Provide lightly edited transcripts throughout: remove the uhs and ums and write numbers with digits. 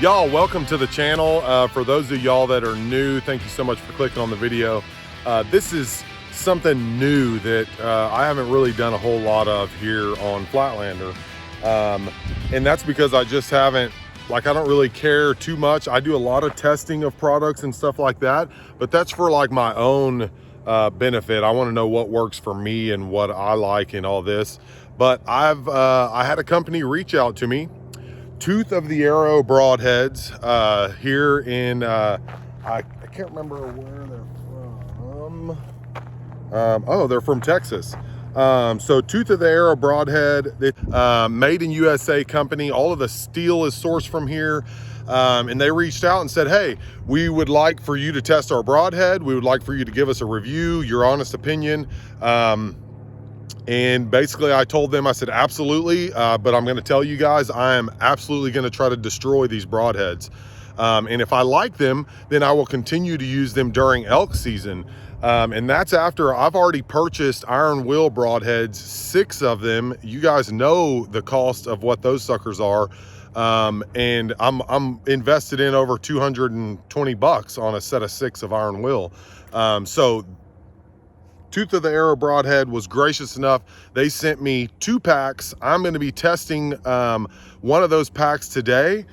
Y'all, welcome to the channel. For those of y'all that are new, thank you so much for clicking on the video. This is something new that I haven't really done a whole lot of here on Flatlander. And that's because I just haven't, I don't really care too much. I do a lot of testing of products and stuff like that, but that's for my own benefit. I want to know what works for me and what I like and all this. But I had a company reach out to me, Tooth of the Arrow Broadheads, here in, I can't remember where they're from. Oh, they're from Texas. So Tooth of the Arrow Broadhead, made in USA company. All of the steel is sourced from here. And they reached out and said, hey, we would like for you to test our Broadhead. We would like for you to give us a review, your honest opinion. And basically I told them, I said, absolutely. But I'm going to tell you guys, I am absolutely going to try to destroy these broadheads. And if I like them, then I will continue to use them during elk season. And that's after I've already purchased iron will broadheads, 6 of them. You guys know the cost of what those suckers are. And I'm invested in over 220 bucks on a set of 6 of iron will. So Tooth of the Arrow Broadhead was gracious enough. They sent me 2 packs. I'm going to be testing one of those packs today.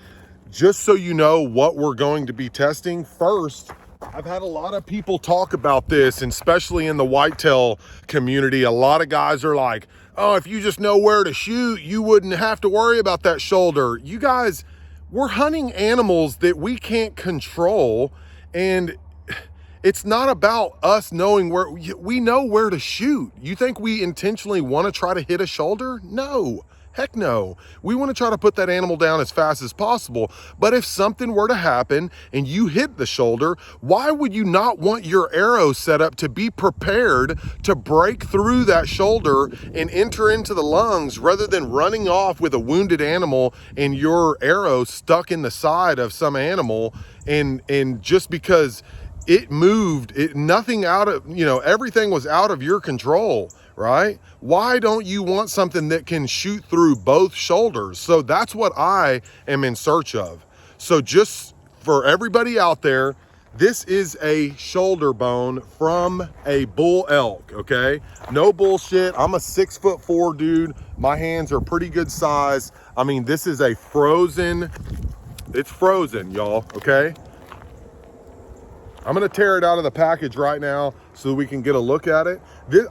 Just so you know what we're going to be testing. First, I've had a lot of people talk about this, and especially in the whitetail community. A lot of guys are like, oh, if you just know where to shoot, you wouldn't have to worry about that shoulder. You guys, we're hunting animals that we can't control, and it's not about us knowing where. We know where to shoot. You think we intentionally want to try to hit a shoulder? No, heck no. We want to try to put that animal down as fast as possible. But if something were to happen and you hit the shoulder, why would you not want your arrow set up to be prepared to break through that shoulder and enter into the lungs, rather than running off with a wounded animal and your arrow stuck in the side of some animal, and just because it moved, nothing out of, everything was out of your control, right? Why don't you want something that can shoot through both shoulders? So that's what I am in search of. So just for everybody out there, this is a shoulder bone from a bull elk, okay? No bullshit. I'm a 6'4" dude. My hands are pretty good size. I mean, this is a frozen, it's frozen, y'all, okay? I'm gonna tear it out of the package right now so we can get a look at it.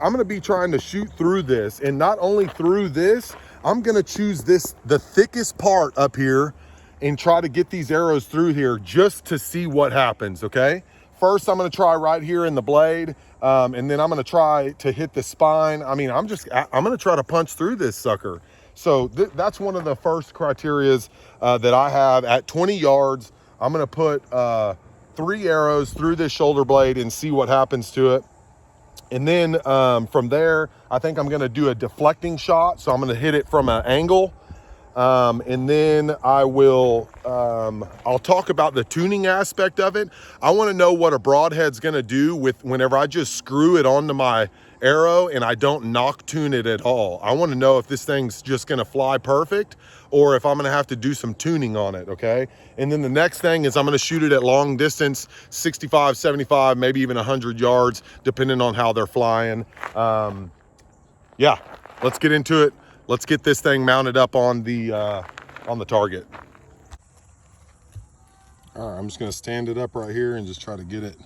I'm gonna be trying to shoot through this, and not only through this, I'm gonna choose the thickest part up here and try to get these arrows through here just to see what happens, okay? First, I'm gonna try right here in the blade, and then I'm gonna try to hit the spine. I mean, I'm gonna try to punch through this sucker. So that's one of the first criterias that I have. At 20 yards, I'm gonna put 3 arrows through this shoulder blade and see what happens to it. And then from there, I think I'm gonna do a deflecting shot. So I'm gonna hit it from an angle. And then I'll talk about the tuning aspect of it. I wanna know what a broadhead's gonna do whenever I just screw it onto my arrow and I don't knock tune it at all. I wanna know if this thing's just gonna fly perfect or if I'm gonna have to do some tuning on it, okay? And then the next thing is I'm gonna shoot it at long distance, 65, 75, maybe even 100 yards, depending on how they're flying. Yeah, let's get into it. Let's get this thing mounted up on the target. All right, I'm just gonna stand it up right here and just try to get it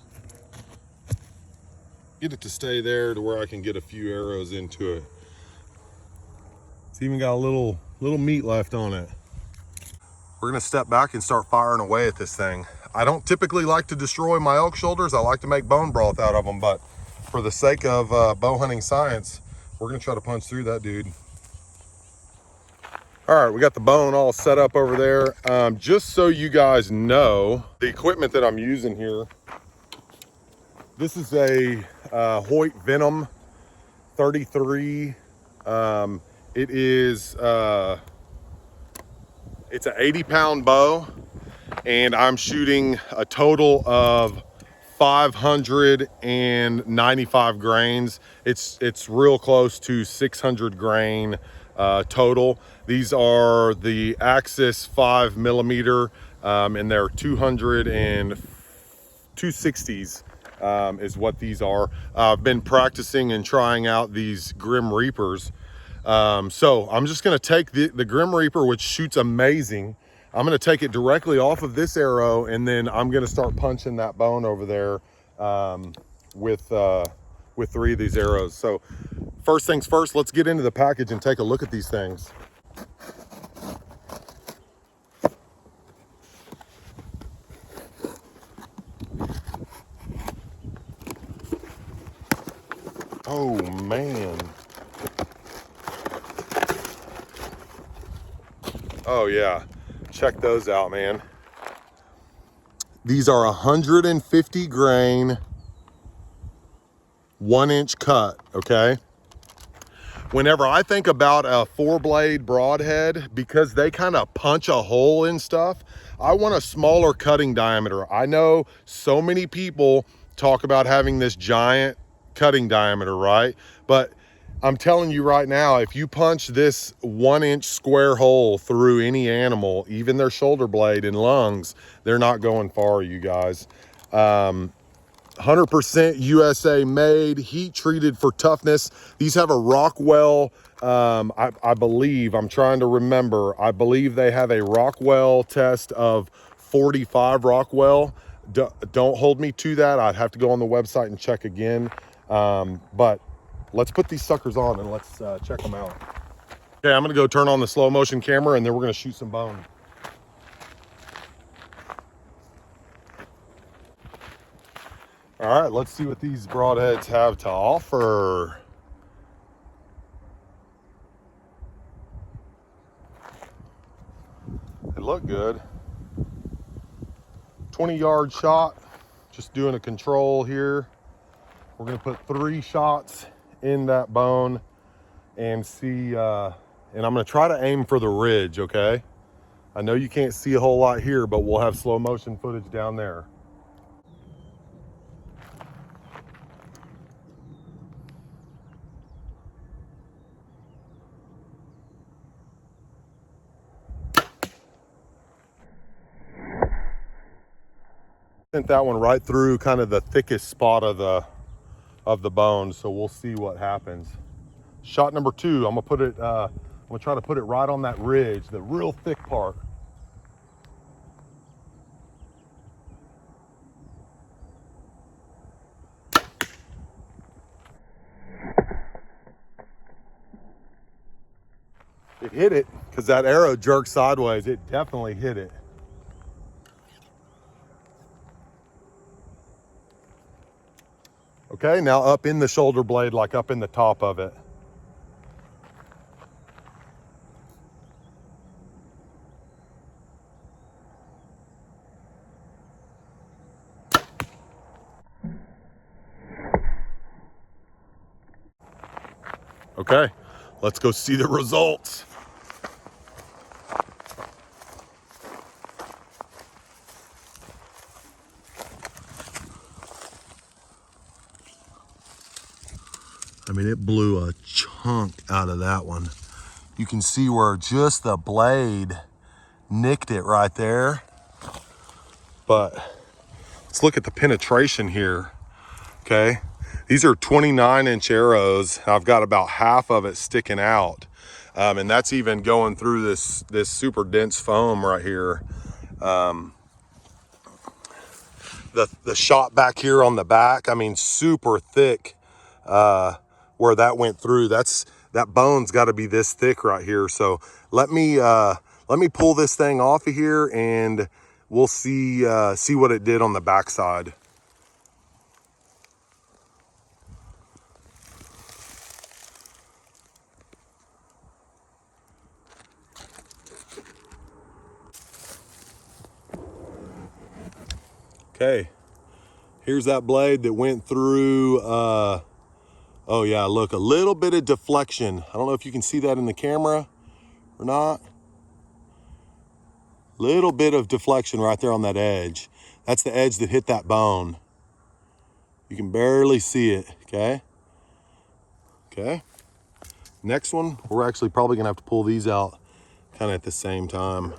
to stay there to where I can get a few arrows into it. It's even got a little meat left on it. We're gonna step back and start firing away at this thing. I don't typically like to destroy my elk shoulders. I like to make bone broth out of them, but for the sake of bow hunting science, we're gonna try to punch through that dude. All right, we got the bone all set up over there. Just so you guys know, the equipment that I'm using here, this is a Hoyt Venom 33. It is, it's an 80-pound bow, and I'm shooting a total of 595 grains. It's real close to 600 grain total. These are the Axis 5mm and they're 200 and 260s is what these are. I've been practicing and trying out these Grim Reapers. So I'm just gonna take the Grim Reaper, which shoots amazing. I'm gonna take it directly off of this arrow, and then I'm gonna start punching that bone over there with 3 of these arrows. So first things first, let's get into the package and take a look at these things. Oh man. Oh yeah, check those out, man. These are 150 grain, 1-inch cut, okay? Whenever I think about a 4-blade broadhead, because they kind of punch a hole in stuff, I want a smaller cutting diameter. I know so many people talk about having this giant cutting diameter, right? But I'm telling you right now, if you punch this 1-inch square hole through any animal, even their shoulder blade and lungs, they're not going far, you guys. 100% USA made, heat treated for toughness. These have a Rockwell, I believe, I'm trying to remember, I believe they have a Rockwell test of 45 Rockwell. Don't hold me to that. I'd have to go on the website and check again. But let's put these suckers on and let's check them out. Okay, I'm gonna go turn on the slow motion camera and then we're gonna shoot some bone. All right, let's see what these broadheads have to offer. They look good. 20-yard shot, just doing a control here. We're gonna put 3 shots in that bone and see, and I'm gonna try to aim for the ridge, okay? I know you can't see a whole lot here, but we'll have slow motion footage down there. Sent that one right through kind of the thickest spot of the bone, so we'll see what happens. Shot number 2, I'm gonna put it, I'm gonna try to put it right on that ridge, the real thick part. It hit it, because that arrow jerked sideways. It definitely hit it. Okay, now up in the shoulder blade, like up in the top of it. Okay, let's go see the results. I mean, it blew a chunk out of that one. You can see where just the blade nicked it right there. But let's look at the penetration here, okay? These are 29-inch arrows. I've got about half of it sticking out. And that's even going through this super dense foam right here. The shot back here on the back, I mean, super thick where that went through. That bone's got to be this thick right here. So let me pull this thing off of here and we'll see what it did on the backside. Okay, here's that blade that went through. Oh yeah, look, a little bit of deflection. I don't know if you can see that in the camera or not. Little bit of deflection right there on that edge. That's the edge that hit that bone. You can barely see it, okay? Okay. Next one, we're actually probably gonna have to pull these out kind of at the same time.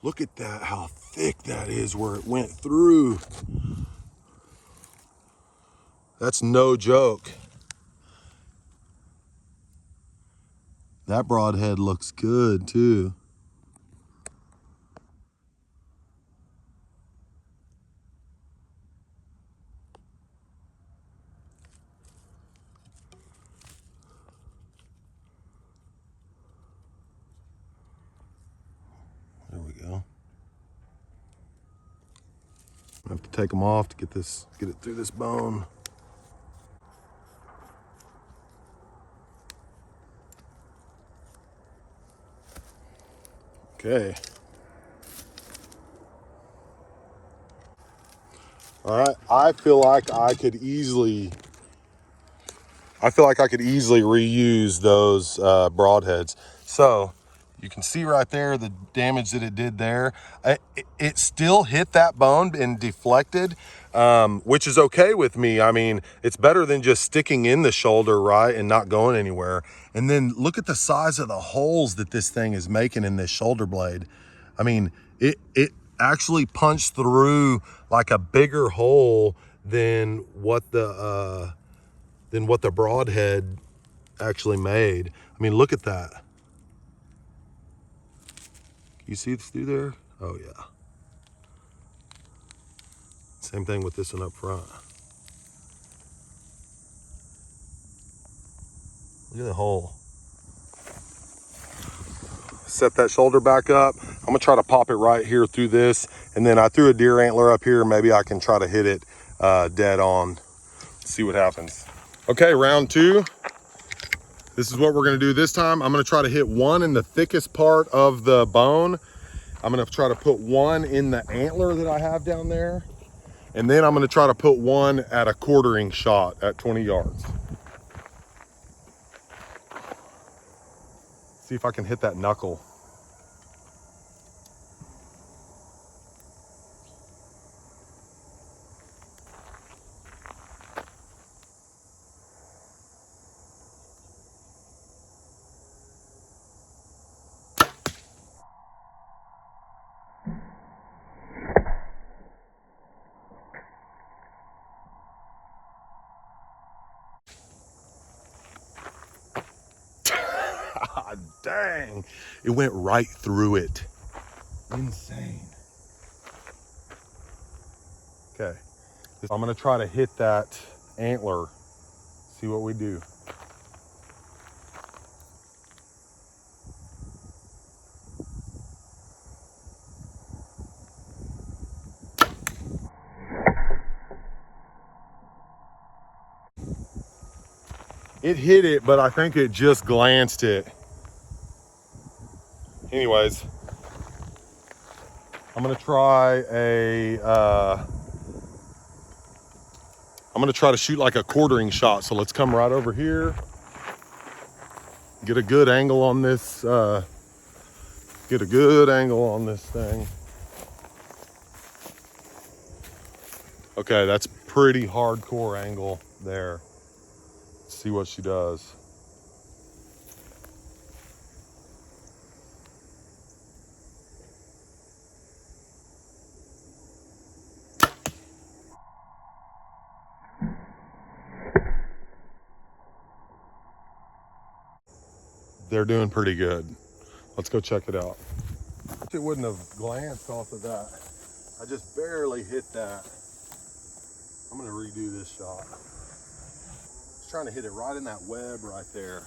Look at that, how thick that is where it went through. That's no joke. That broadhead looks good too. There we go. I have to take them off to get it through this bone. Okay. All right, I feel like I could easily reuse those broadheads. So you can see right there the damage that it did there. It still hit that bone and deflected, which is okay with me. I mean, it's better than just sticking in the shoulder, right, and not going anywhere. And then look at the size of the holes that this thing is making in this shoulder blade. I mean, it actually punched through like a bigger hole than what the broadhead actually made. I mean, look at that. You see this through there? Oh yeah. Same thing with this one up front. Look at the hole. Set that shoulder back up. I'm gonna try to pop it right here through this, and then I threw a deer antler up here. Maybe I can try to hit it dead on. See what happens. Okay, round two. This is what we're gonna do this time. I'm gonna try to hit one in the thickest part of the bone. I'm gonna try to put one in the antler that I have down there. And then I'm gonna try to put one at a quartering shot at 20 yards. See if I can hit that knuckle. God dang, it went right through it. Insane. Okay, I'm gonna try to hit that antler, see what we do. It hit it, but I think it just glanced it. Anyways, I'm gonna try I'm gonna try to shoot like a quartering shot. So let's come right over here, get a good angle on this, thing. Okay, that's pretty hardcore angle there. Let's see what she does. They're doing pretty good. Let's go check it out. It wouldn't have glanced off of that. I just barely hit that. I'm gonna redo this shot. I was trying to hit it right in that web right there.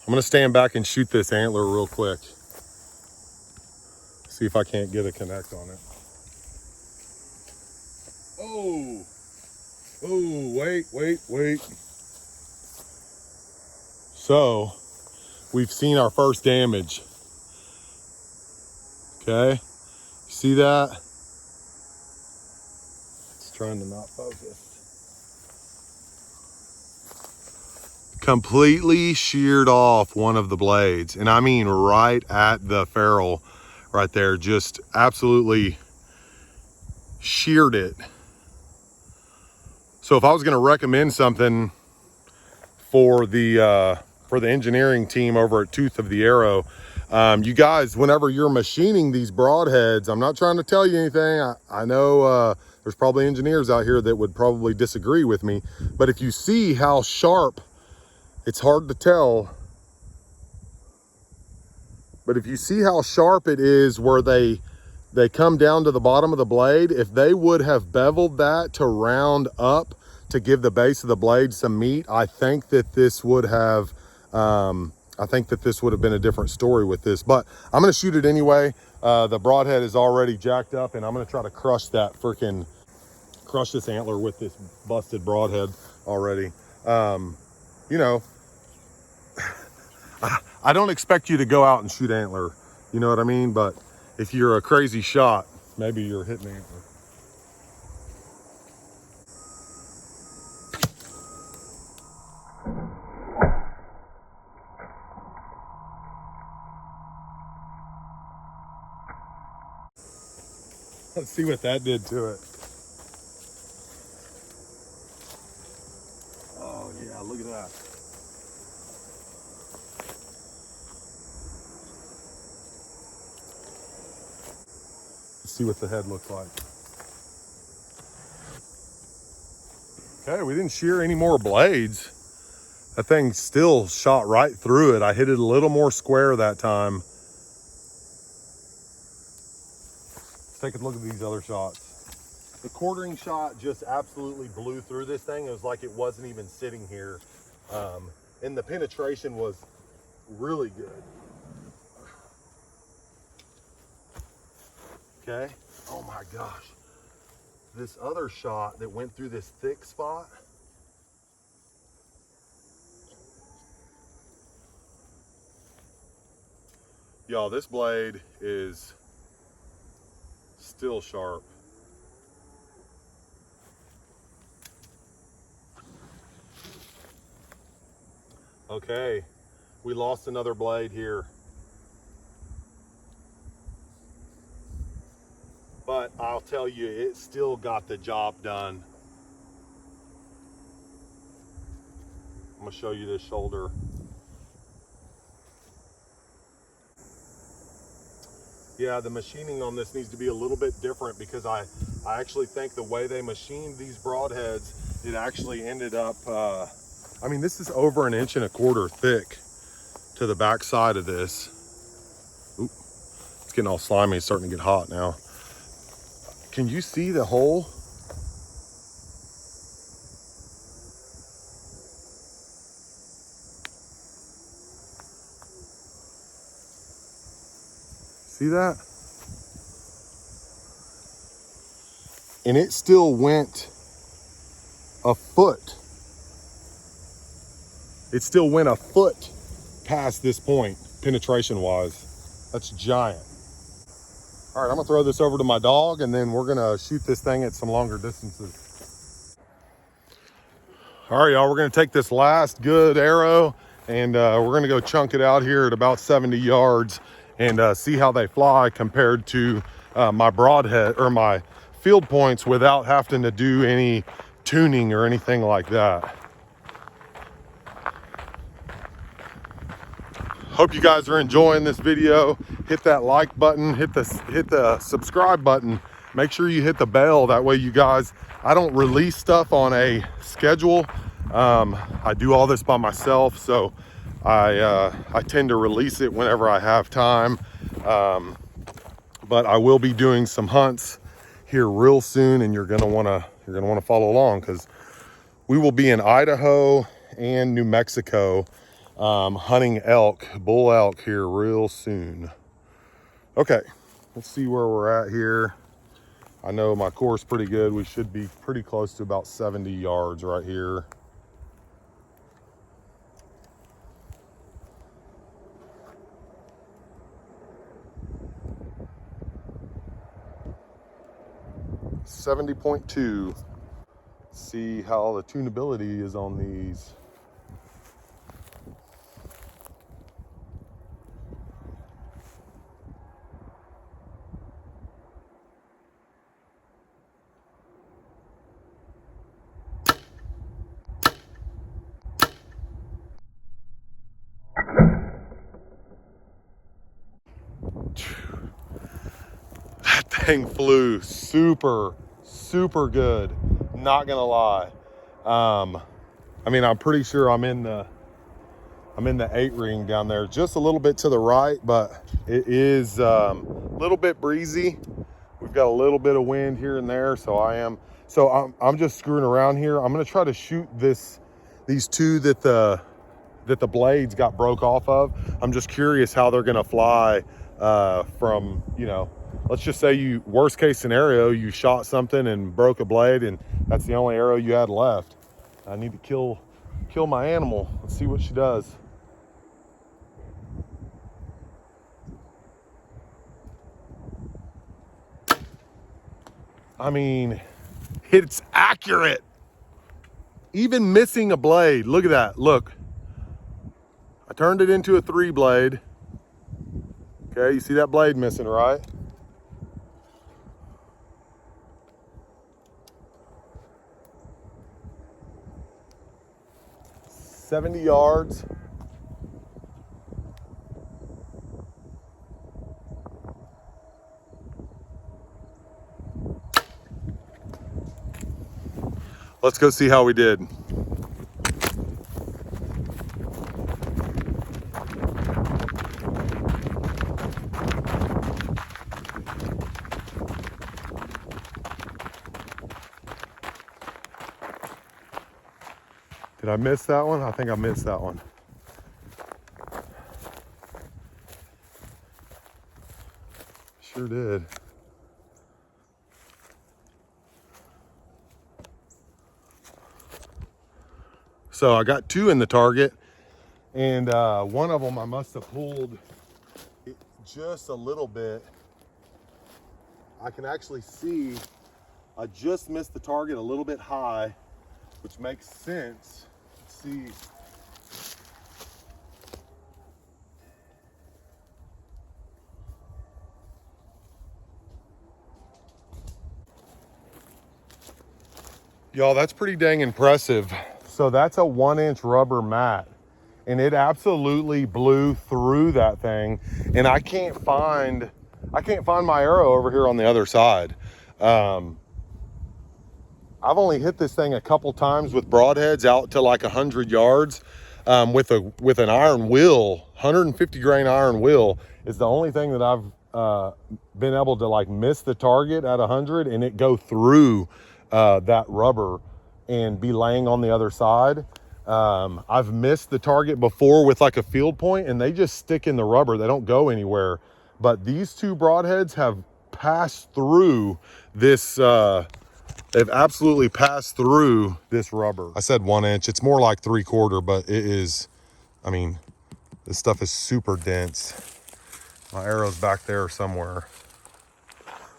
I'm gonna stand back and shoot this antler real quick. See if I can't get a connect on it. Oh, wait. So, we've seen our first damage. Okay, see that? It's trying to not focus. Completely sheared off one of the blades, and I mean right at the ferrule right there, just absolutely sheared it. So if I was going to recommend something for the engineering team over at Tooth of the Arrow, You guys, whenever you're machining these broadheads, I'm not trying to tell you anything. I know there's probably engineers out here that would probably disagree with me, but if you see how sharp, it's hard to tell, but if you see how sharp it is where they come down to the bottom of the blade, if they would have beveled that to round up to give the base of the blade some meat, I think that this would have been a different story with this, but I'm gonna shoot it anyway. The broadhead is already jacked up, and I'm gonna try to crush this antler with this busted broadhead already. You know, I don't expect you to go out and shoot antler, you know what I mean? But if you're a crazy shot, maybe you're hitting antler. Let's see what that did to it. Oh yeah, look at that. Let's see what the head looks like. Okay, we didn't shear any more blades. That thing still shot right through it. I hit it a little more square that time. Let's take a look at these other shots. The quartering shot just absolutely blew through this thing. It was like it wasn't even sitting here. And the penetration was really good. Okay. Oh my gosh. This other shot that went through this thick spot. Y'all, this blade is still sharp. Okay, we lost another blade here. But I'll tell you, it still got the job done. I'm gonna show you this shoulder. Yeah, the machining on this needs to be a little bit different because I actually think the way they machined these broadheads, it actually ended up, I mean, this is over 1.25 inches thick to the back side of this. Oop, it's getting all slimy, it's starting to get hot now. Can you see the hole? See that? And it still went a foot. It still went a foot past this point, penetration wise. That's giant. All right, I'm gonna throw this over to my dog and then we're gonna shoot this thing at some longer distances. All right, y'all, we're gonna take this last good arrow and we're gonna go chunk it out here at about 70 yards and see how they fly compared to my broadhead or my field points without having to do any tuning or anything like that. Hope you guys are enjoying this video. Hit that like button, hit the subscribe button. Make sure you hit the bell. That way you guys, I don't release stuff on a schedule. I do all this by myself, so I tend to release it whenever I have time. But I will be doing some hunts here real soon, and you're gonna wanna follow along because we will be in Idaho and New Mexico hunting elk, bull elk here real soon. Okay, let's see where we're at here. I know my core's pretty good. We should be pretty close to about 70 yards right here. .2. See how the tunability is on these. thing flew super, super good. Not gonna lie. I mean, I'm pretty sure I'm in the 8 ring down there, just a little bit to the right, but it is a little bit breezy. We've got a little bit of wind here and there, so I'm just screwing around here. I'm gonna try to shoot these two that the blades got broke off of. I'm just curious how they're gonna fly from, you know, let's just say worst case scenario, you shot something and broke a blade and that's the only arrow you had left. I need to kill my animal. Let's see what she does. I mean, it's accurate. Even missing a blade. Look at that. Look. I turned it into a 3 blade. Okay, you see that blade missing, right? "70 yards. Let's go see how we did. Did I miss that one? I think I missed that one. Sure did. So I got 2 in the target, and one of them I must have pulled it just a little bit. I can actually see I just missed the target a little bit high, which makes sense. Let's see. Y'all, that's pretty dang impressive. So that's a 1-inch rubber mat, and it absolutely blew through that thing. And I can't find my arrow over here on the other side. I've only hit this thing a couple times with broadheads out to like 100 yards. With an iron wheel, 150 grain iron wheel is the only thing that I've been able to like miss the target at 100 and it go through that rubber and be laying on the other side. I've missed the target before with like a field point and they just stick in the rubber. They don't go anywhere. But these 2 broadheads have passed through this, they've absolutely passed through this rubber. I said 1 inch, it's more like 3/4, but it is, I mean, this stuff is super dense. My arrow's back there somewhere.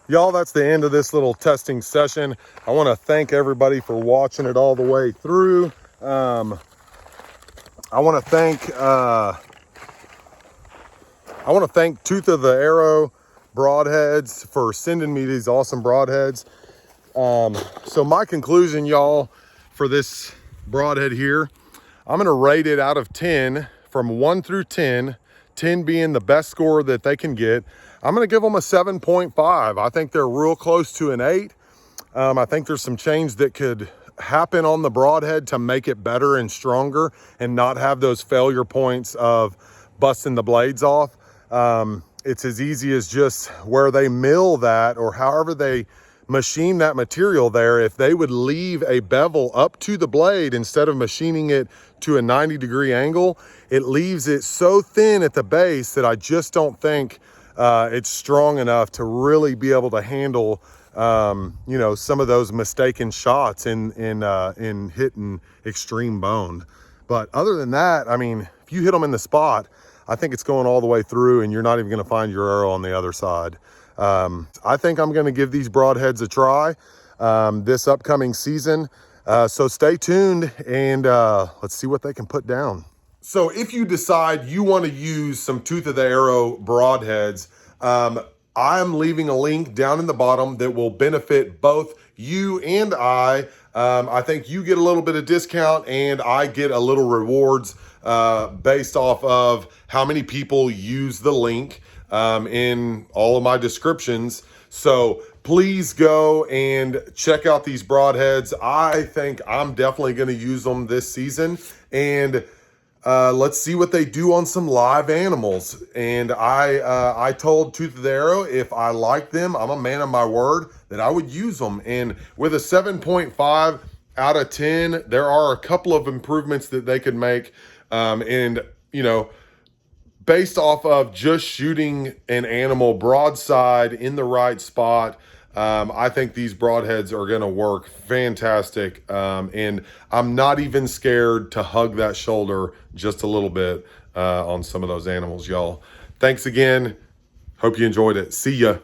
Y'all, that's the end of this little testing session. I want to thank everybody for watching it all the way through. I want to thank Tooth of the Arrow Broadheads for sending me these awesome broadheads. So my conclusion, y'all, for this broadhead here, I'm going to rate it out of 10 from 1 through 10, 10 being the best score that they can get. I'm going to give them a 7.5. I think they're real close to an 8. I think there's some change that could happen on the broadhead to make it better and stronger and not have those failure points of busting the blades off. It's as easy as just where they mill that or however they machine that material there. If they would leave a bevel up to the blade instead of machining it to a 90-degree angle, it leaves it so thin at the base that I just don't think it's strong enough to really be able to handle you know, some of those mistaken shots in hitting extreme bone. But other than that, I mean, if you hit them in the spot, I think it's going all the way through and you're not even going to find your arrow on the other side. I think I'm going to give these broadheads a try this upcoming season. So stay tuned and let's see what they can put down. So if you decide you want to use some Tooth of the Arrow broadheads, I'm leaving a link down in the bottom that will benefit both you and I. I think you get a little bit of discount and I get a little rewards based off of how many people use the link in all of my descriptions. So please go and check out these broadheads. I think I'm definitely going to use them this season, and let's see what they do on some live animals. And I told Tooth of the Arrow, if I like them, I'm a man of my word, that I would use them. And with a 7.5 out of 10, there are a couple of improvements that they could make. And, you know, based off of just shooting an animal broadside in the right spot, I think these broadheads are going to work fantastic. And I'm not even scared to hug that shoulder just a little bit on some of those animals, y'all. Thanks again. Hope you enjoyed it. See ya.